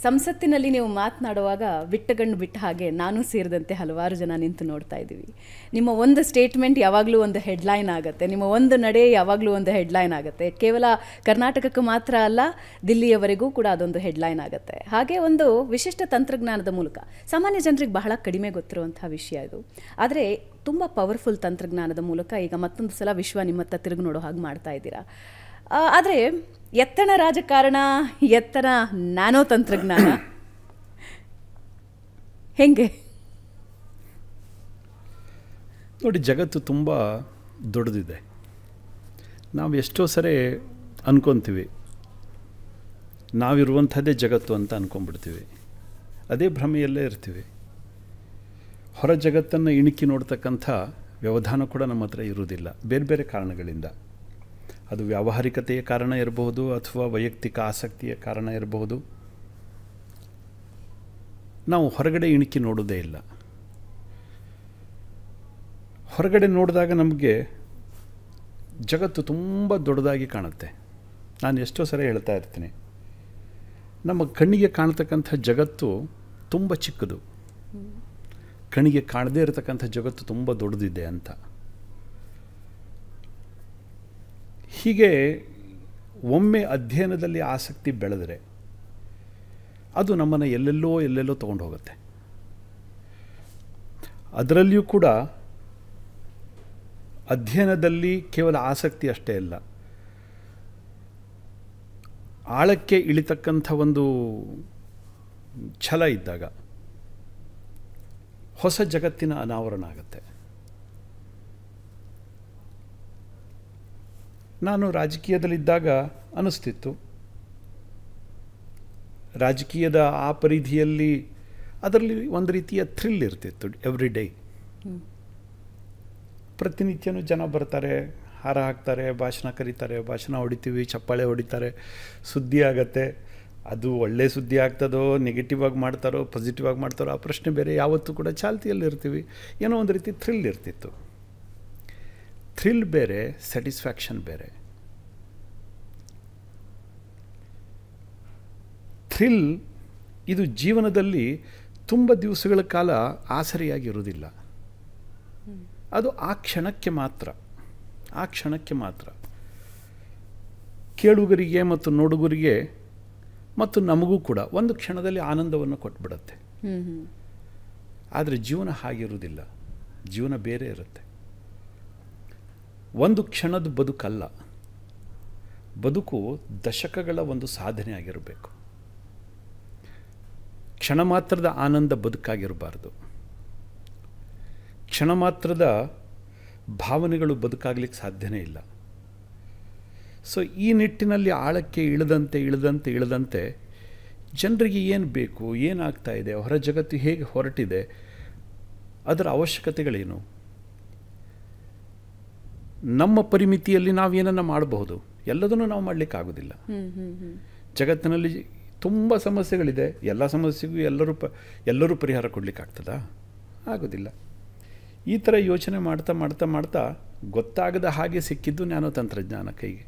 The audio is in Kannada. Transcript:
ಸಂಸತ್ತಿನಲ್ಲಿ ನೀವು ಮಾತನಾಡುವಾಗ ಬಿಟ್ಟಗಣ್ಣು ಬಿಟ್ಟ ಹಾಗೆ ನಾನು ಸೇರಿದಂತೆ ಹಲವಾರು ಜನ ನಿಂತು ನೋಡ್ತಾ ಇದ್ದೀವಿ. ನಿಮ್ಮ ಒಂದು ಸ್ಟೇಟ್ಮೆಂಟ್ ಯಾವಾಗಲೂ ಒಂದು ಹೆಡ್ಲೈನ್ ಆಗುತ್ತೆ, ನಿಮ್ಮ ಒಂದು ನಡೆ ಯಾವಾಗಲೂ ಒಂದು ಹೆಡ್ಲೈನ್ ಆಗುತ್ತೆ. ಕೇವಲ ಕರ್ನಾಟಕಕ್ಕೆ ಮಾತ್ರ ಅಲ್ಲ, ದಿಲ್ಲಿಯವರೆಗೂ ಕೂಡ ಅದೊಂದು ಹೆಡ್ಲೈನ್ ಆಗುತ್ತೆ. ಹಾಗೆ ಒಂದು ವಿಶಿಷ್ಟ ತಂತ್ರಜ್ಞಾನದ ಮೂಲಕ ಸಾಮಾನ್ಯ ಜನರಿಗೆ ಬಹಳ ಕಡಿಮೆ ಗೊತ್ತಿರುವಂಥ ವಿಷಯ ಇದು. ಆದರೆ ತುಂಬ ಪವರ್ಫುಲ್ ತಂತ್ರಜ್ಞಾನದ ಮೂಲಕ ಈಗ ಮತ್ತೊಂದು ಸಲ ವಿಶ್ವ ನಿಮ್ಮತ್ತ ತಿರುಗಿ ನೋಡೋ ಹಾಗೆ ಮಾಡ್ತಾ ಇದ್ದೀರಾ. ಆದರೆ ಎತ್ತನ ರಾಜಕಾರಣ, ಎತ್ತನ ನ್ಯಾನೋ ತಂತ್ರಜ್ಞಾನ ಹೆಂಗೆ ನೋಡಿ, ಜಗತ್ತು ತುಂಬ ದೊಡ್ಡದಿದೆ. ನಾವು ಎಷ್ಟೋ ಸರಿ ಅಂದ್ಕೊತೀವಿ ನಾವಿರುವಂಥದ್ದೇ ಜಗತ್ತು ಅಂತ ಅಂದ್ಕೊಂಡ್ಬಿಡ್ತೀವಿ. ಅದೇ ಭ್ರಮೆಯಲ್ಲೇ ಇರ್ತೀವಿ. ಹೊರ ಜಗತ್ತನ್ನು ಇಣುಕಿ ನೋಡ್ತಕ್ಕಂಥ ವ್ಯವಧಾನ ಕೂಡ ನಮ್ಮ ಹತ್ರ ಇರುವುದಿಲ್ಲ, ಬೇರೆ ಬೇರೆ ಕಾರಣಗಳಿಂದ. ಅದು ವ್ಯಾವಹಾರಿಕತೆಯ ಕಾರಣ ಇರಬಹುದು, ಅಥವಾ ವೈಯಕ್ತಿಕ ಆಸಕ್ತಿಯ ಕಾರಣ ಇರಬಹುದು. ನಾವು ಹೊರಗಡೆ ಇಣುಕಿ ನೋಡೋದೇ ಇಲ್ಲ. ಹೊರಗಡೆ ನೋಡಿದಾಗ ನಮಗೆ ಜಗತ್ತು ತುಂಬ ದೊಡ್ಡದಾಗಿ ಕಾಣುತ್ತೆ. ನಾನು ಎಷ್ಟೋ ಸರಿ ಹೇಳ್ತಾ ಇರ್ತೀನಿ, ನಮ್ಮ ಕಣ್ಣಿಗೆ ಕಾಣ್ತಕ್ಕಂಥ ಜಗತ್ತು ತುಂಬ ಚಿಕ್ಕದು, ಕಣ್ಣಿಗೆ ಕಾಣದೇ ಇರತಕ್ಕಂಥ ಜಗತ್ತು ತುಂಬ ದೊಡ್ಡದಿದೆ ಅಂತ. ಹೀಗೆ ಒಮ್ಮೆ ಅಧ್ಯಯನದಲ್ಲಿ ಆಸಕ್ತಿ ಬೆಳೆದರೆ ಅದು ನಮ್ಮನ್ನು ಎಲ್ಲೆಲ್ಲೋ ತೊಗೊಂಡು ಹೋಗುತ್ತೆ. ಅದರಲ್ಲಿಯೂ ಕೂಡ ಅಧ್ಯಯನದಲ್ಲಿ ಕೇವಲ ಆಸಕ್ತಿ ಅಷ್ಟೇ ಅಲ್ಲ, ಆಳಕ್ಕೆ ಇಳಿತಕ್ಕಂಥ ಒಂದು ಛಲ ಇದ್ದಾಗ ಹೊಸ ಜಗತ್ತಿನ ಅನಾವರಣ ಆಗುತ್ತೆ. ನಾನು ರಾಜಕೀಯದಲ್ಲಿದ್ದಾಗ ಅನ್ನಿಸ್ತಿತ್ತು, ರಾಜಕೀಯದ ಆ ಪರಿಧಿಯಲ್ಲಿ ಅದರಲ್ಲಿ ಒಂದು ರೀತಿಯ ಥ್ರಿಲ್ ಇರ್ತಿತ್ತು. ಎವ್ರಿ ಡೇ ಪ್ರತಿನಿತ್ಯನೂ ಜನ ಬರ್ತಾರೆ, ಹಾರ ಹಾಕ್ತಾರೆ, ಭಾಷಣ ಕರೀತಾರೆ, ಭಾಷಣ ಹೊಡಿತೀವಿ, ಚಪ್ಪಾಳೆ ಹೊಡಿತಾರೆ, ಸುದ್ದಿ ಆಗತ್ತೆ. ಅದು ಒಳ್ಳೆಯ ಸುದ್ದಿ ಆಗ್ತದೋ, ನೆಗೆಟಿವ್ ಆಗಿ ಮಾಡ್ತಾರೋ, ಪಾಸಿಟಿವ್ ಆಗಿ ಮಾಡ್ತಾರೋ ಆ ಪ್ರಶ್ನೆ ಬೇರೆ. ಯಾವತ್ತೂ ಕೂಡ ಚಾಲ್ತಿಯಲ್ಲಿ ಇರ್ತೀವಿ. ಏನೋ ಒಂದು ರೀತಿ ಥ್ರಿಲ್ ಇರ್ತಿತ್ತು. ಥ್ರಿಲ್ ಬೇರೆ, ಸ್ಯಾಟಿಸ್ಫ್ಯಾಕ್ಷನ್ ಬೇರೆ. ಥ್ರಿಲ್ ಇದು ಜೀವನದಲ್ಲಿ ತುಂಬ ದಿವಸಗಳ ಕಾಲ ಆಸರೆಯಾಗಿರುವುದಿಲ್ಲ. ಅದು ಆ ಕ್ಷಣಕ್ಕೆ ಮಾತ್ರ, ಆ ಕ್ಷಣಕ್ಕೆ ಮಾತ್ರ. ಕೇಳುಗರಿಗೆ ಮತ್ತು ನೋಡುಗರಿಗೆ ಮತ್ತು ನಮಗೂ ಕೂಡ ಒಂದು ಕ್ಷಣದಲ್ಲಿ ಆನಂದವನ್ನು ಕೊಟ್ಬಿಡುತ್ತೆ. ಆದರೆ ಜೀವನ ಹಾಗಿರುವುದಿಲ್ಲ, ಜೀವನ ಬೇರೆ ಇರುತ್ತೆ. ಒಂದು ಕ್ಷಣದ ಬದುಕಲ್ಲ, ಬದುಕು ದಶಕಗಳ ಒಂದು ಸಾಧನೆ ಆಗಿರಬೇಕು. ಕ್ಷಣ ಮಾತ್ರದ ಆನಂದ ಬದುಕಾಗಿರಬಾರ್ದು. ಕ್ಷಣ ಮಾತ್ರದ ಭಾವನೆಗಳು ಬದುಕಾಗಲಿಕ್ಕೆ ಸಾಧ್ಯನೇ ಇಲ್ಲ. ಸೊ ಈ ನಿಟ್ಟಿನಲ್ಲಿ ಆಳಕ್ಕೆ ಇಳಿದಂತೆ ಜನರಿಗೆ ಏನು ಬೇಕು, ಏನಾಗ್ತಾ ಇದೆ, ಹೊರ ಜಗತ್ತು ಹೇಗೆ ಹೊರಟಿದೆ, ಅದರ ಅವಶ್ಯಕತೆಗಳೇನು, ನಮ್ಮ ಪರಿಮಿತಿಯಲ್ಲಿ ನಾವೇನನ್ನು ಮಾಡಬಹುದು, ಎಲ್ಲದನ್ನು ನಾವು ಮಾಡಲಿಕ್ಕಾಗೋದಿಲ್ಲ. ಜಗತ್ತಿನಲ್ಲಿ ತುಂಬ ಸಮಸ್ಯೆಗಳಿದೆ. ಎಲ್ಲ ಸಮಸ್ಯೆಗೂ ಎಲ್ಲರೂ ಪರಿಹಾರ ಕೊಡಲಿಕ್ಕಾಗ್ತದಾ? ಆಗೋದಿಲ್ಲ. ಈ ಥರ ಯೋಚನೆ ಮಾಡ್ತಾ ಗೊತ್ತಾಗದ ಹಾಗೆ ಸಿಕ್ಕಿದ್ದು ನ್ಯಾನೋ ತಂತ್ರಜ್ಞಾನ ಕೈಗೆ.